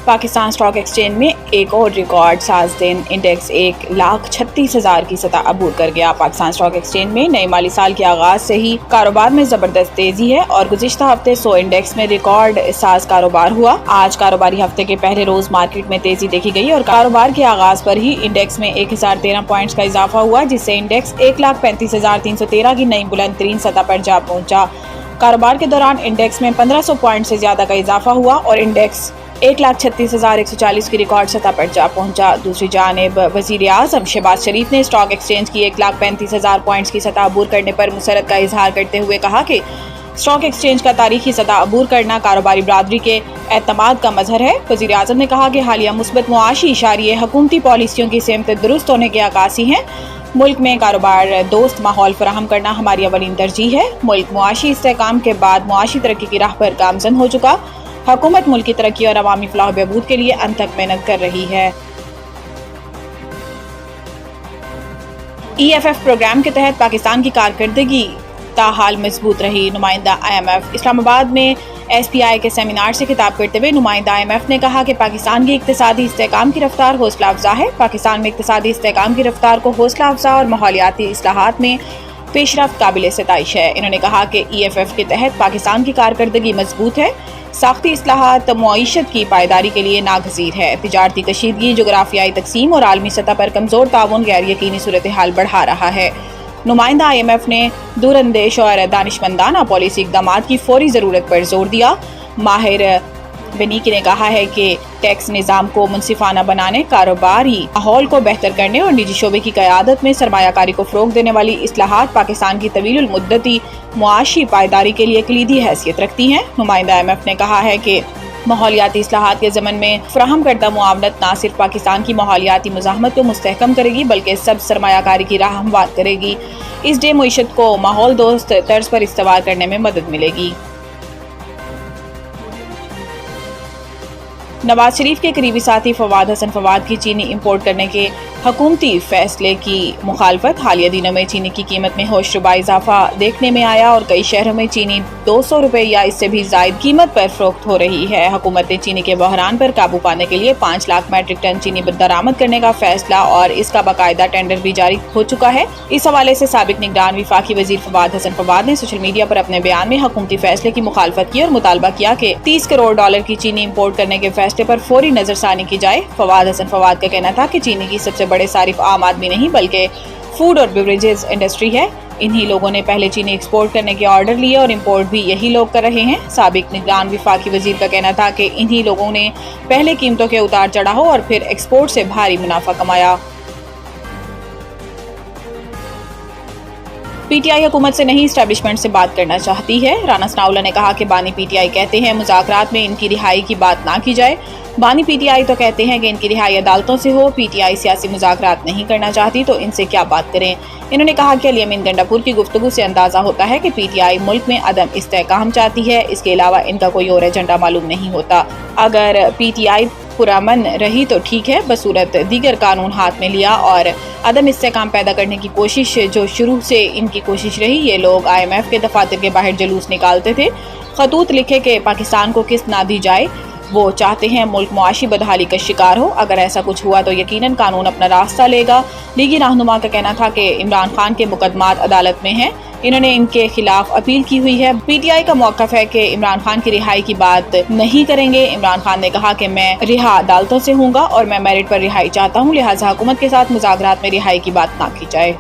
Pakistan stock exchange में एक और रिकॉर्ड साज दिन, इंडेक्स 1,36,000 की सतह अबूर कर गया। पाकिस्तान स्टॉक एक्सचेंज में नए माली साल के आगाज से ही कारोबार में जबरदस्त तेजी है और गुज़िश्ता हफ्ते 100 इंडेक्स में रिकॉर्ड साज कारोबार हुआ। आज कारोबारी हफ्ते के पहले रोज मार्केट में तेजी देखी गई और कारोबार के आगाज पर ही इंडेक्स में 1013 पॉइंट्स का इजाफा हुआ, जिससे इंडेक्स 1,35,313 की नई बुलंद तरीन सतह पर जा पहुंचा। कारोबार के दौरान इंडेक्स में 1500 पॉइंट से ज्यादा का इजाफा हुआ और इंडेक्स 1,36,140 की रिकॉर्ड सतह पर जा पहुंचा। दूसरी जानिब वजीर आज़म शहबाज शरीफ ने स्टॉक एक्सचेंज की 1,35,000 पॉइंट्स की सतह अबूर करने पर मुसरत का इजहार करते हुए कहा कि स्टॉक एक्सचेंज का तारीखी सतह अबूर करना कारोबारी बरादरी के एतमाद का मजहर है। वजीर आज़म ने कहा कि हालिया मुस्बत मुआशी इशारे हुकूमती पॉलिसियों की सेमत दुरुस्त होने के अक्कासी हैं। मुल्क में कारोबार दोस्त माहौल फराहम करना हमारी अवलीन तरजीह है। मुल्क मुआशी इस्तेहकाम के बाद मुआशी तरक्की की राह पर गामजन हो चुका। हुकूमत मुल्क की तरक्की और अवामी फलाह बहबूद के लिए अनथक मेहनत कर रही है। EFF प्रोग्राम के तहत पाकिस्तान की कारकर्दगी ताहाल मजबूत रही। नुमाइंदा IMF इस्लामाबाद में SPI के सेमिनार से खिताब करते हुए नुमाइंदा IMF ने कहा कि पाकिस्तान की इक्तिसादी इस्तेहकाम की रफ्तार हौसला अफजा है। पाकिस्तान में इक्तिसादी इस्तेहकाम की रफ्तार को हौसला अफजा और माहौलियाती इस्लाहात में पेशरफ्त काबिल सिताइश है। इन्होंने कहा कि EFF के तहत पाकिस्तान की कारकर्दगी मजबूत है। साख्ती इस्लाहात मईशत की पायदारी के लिए नागज़ीर है। तिजारती कशीदगी, जोग्राफियाई तकसीम और आलमी सतह पर कमज़ोर ताउन गैर यकीनी सूरत हाल बढ़ा रहा है। नुमाइंदा IMF ने दूरअंदेश और दानिशमंदाना पॉलिसी इक़दामात की फौरी ज़रूरत पर जोर दिया। माहिर बेनीकी ने कहा है कि टैक्स निज़ाम को मुनसिफाना बनाने, कारोबारी माहौल को बेहतर करने और निजी शोबे की क़यादत में सरमायाकारी को फ़रोग़ देने वाली इस्लाहात पाकिस्तान की तवील मुद्दती मुआशी पायदारी के लिए कलीदी हैसियत रखती हैं। नुमाइंदा IMF ने कहा है कि माहौलियाती इस्लाहात के ज़मन में फ़राहम करदा मुआवनत न सिर्फ पाकिस्तान की माहौलियाती मुज़ाहमत को मुस्तहकम करेगी बल्कि सब सरमायाकारी की राह हमवार करेगी। इससे मईशत को माहौल दोस्त तर्ज पर इस्तवार करने में मदद मिलेगी। नवाज शरीफ के करीबी साथी फवाद हसन फवाद की चीनी इंपोर्ट करने के हुकूमती फैसले की मुखालफत। हालिया दिनों में चीनी की कीमत में होशरुबा इजाफा देखने में आया और कई शहरों में चीनी 200 रुपए या इससे भी ज़ायद कीमत पर फरोख्त हो रही है। हुकूमत ने चीनी के बहरान पर काबू पाने के लिए 5 लाख मैट्रिक टन चीनी दरामद करने का फैसला और इसका बाकायदा टेंडर भी जारी हो चुका है। इस हवाले से साबिक निगरान वफाकी वजीर फवाद हसन फवाद ने सोशल मीडिया पर अपने बयान में हुकूमती फैसले की मुखालफत की और मुतालबा किया कि $30 करोड़ की चीनी इंपोर्ट करने के फैसले पर फौरी नजरसानी की जाए। फवाद हसन फवाद का कहना था कि चीनी की सबसे बड़े सारिफ आम आदमी नहीं बल्कि फूड और बेवरेजेस इंडस्ट्री है। इन्हीं लोगों ने पहले चीनी एक्सपोर्ट करने के ऑर्डर लिए और इंपोर्ट भी यही लोग कर रहे हैं। साबिक निगरान वफाकी वजीर का कहना था कि इन्हीं लोगों ने पहले कीमतों के उतार चढ़ाव और फिर एक्सपोर्ट से भारी मुनाफा कमाया। PTI हुकूमत से नहीं इस्टेब्लिशमेंट से बात करना चाहती है। राना सनाउल्लाह ने कहा कि बानी PTI कहते हैं मुज़ाकरात में इनकी रिहाई की बात ना की जाए। बानी PTI तो कहते हैं कि इनकी रिहाई अदालतों से हो। PTI सियासी मुज़ाकरात नहीं करना चाहती तो इनसे क्या बात करें। इन्होंने कहा कि अली अमीन गंडापुर की गुफ्तगू से अंदाज़ा होता है कि PTI मुल्क में अदम इस्तेहकाम चाहती है। इसके अलावा इनका कोई और एजेंडा मालूम नहीं होता। अगर PTI पुरअमन रही तो ठीक है, बसूरत दीगर कानून हाथ में लिया और अदम इस्तेहकाम पैदा करने की कोशिश जो शुरू से इनकी कोशिश रही। ये लोग IMF के दफातर के बाहर जुलूस निकालते थे, खतूत लिखे कि पाकिस्तान को किस्त ना दी जाए। वो चाहते हैं मुल्क मुआशी बदहाली का शिकार हो। अगर ऐसा कुछ हुआ तो यकीनन कानून अपना रास्ता लेगा। लीगी रहनुमा का कहना था कि इमरान खान के मुकदमात अदालत में हैं, इन्होंने इनके खिलाफ अपील की हुई है। PTI का मौक़िफ़ है कि इमरान खान की रिहाई की बात नहीं करेंगे। इमरान खान ने कहा कि मैं रिहा अदालतों से हूँगा और मैं मेरिट पर रिहाई चाहता हूँ, लिहाजा हुकूमत के साथ मुज़ाकरात में रिहाई की बात ना की जाए।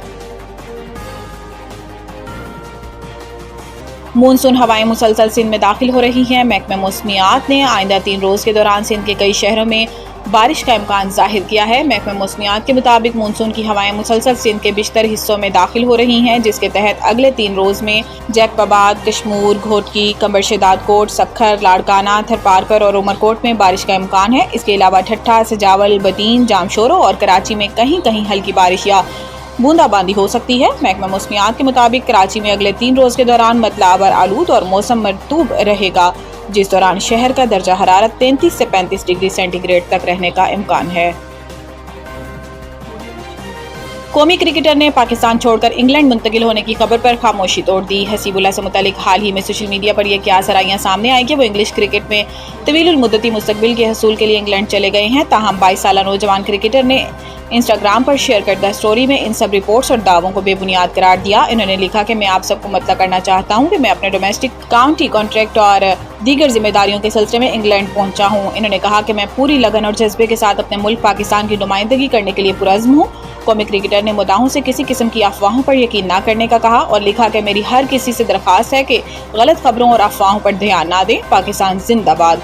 मानसून हवाएं मुसलसल सिंध में दाखिल हो रही हैं। महकमा मौसमियात ने आइंदा 3 रोज़ के दौरान सिंध के कई शहरों में बारिश का इम्कान जाहिर किया है। महकमा मौसमियात के मुताबिक मानसून की हवाएं मुसलसल सिंध के बिश्तर हिस्सों में दाखिल हो रही हैं, जिसके तहत अगले 3 रोज़ में जैकबाबाद, कशमूर, घोटकी, कंबर कोट, सखर, लाड़काना, थरपारकर और उमरकोट में बारिश का इम्कान है। इसके अलावा ठट्ठा, सजावल, बदीन, जामशोरो और कराची में कहीं कहीं हल्की बारिश या बूंदाबांदी हो सकती है। महकमा मौसमियात के मुताबिक कराची में अगले 3 रोज़ के दौरान मतलाबर आलूद और मौसम मरतूब रहेगा, जिस दौरान शहर का दर्जा हरारत 33 से 35 डिग्री सेंटीग्रेड तक रहने का इम्कान है। قومی کرکٹر نے پاکستان چھوڑ کر انگلینڈ منتقل ہونے کی خبر پر خاموشی توڑ دی۔ حسیب اللہ سے متعلق حال ہی میں سوشل میڈیا پر یہ کیا سرائیاں سامنے آئیں کہ وہ انگلش کرکٹ میں طویل المدتی مستقبل کے حصول کے لیے انگلینڈ چلے گئے ہیں۔ تاہم 22 سالہ نوجوان کرکٹر نے انسٹاگرام پر شیئر کردہ سٹوری میں ان سب رپورٹس اور دعووں کو بے بنیاد قرار دیا۔ انہوں نے لکھا کہ میں آپ سب کو مطلع کرنا چاہتا ہوں کہ میں اپنے ڈومیسٹک کاؤنٹی کانٹریکٹ اور دیگر ذمہ داریوں کے سلسلے میں انگلینڈ پہنچا ہوں۔ انہوں نے کہا کہ میں پوری لگن اور جذبے کے ساتھ اپنے ملک پاکستان کی نمائندگی کرنے کے لیے پرعزم ہوں۔ قومی کرکٹر نے مداحوں سے کسی قسم کی افواہوں پر یقین نہ کرنے کا کہا اور لکھا کہ میری ہر کسی سے درخواست ہے کہ غلط خبروں اور افواہوں پر دھیان نہ دیں۔ پاکستان زندہ باد۔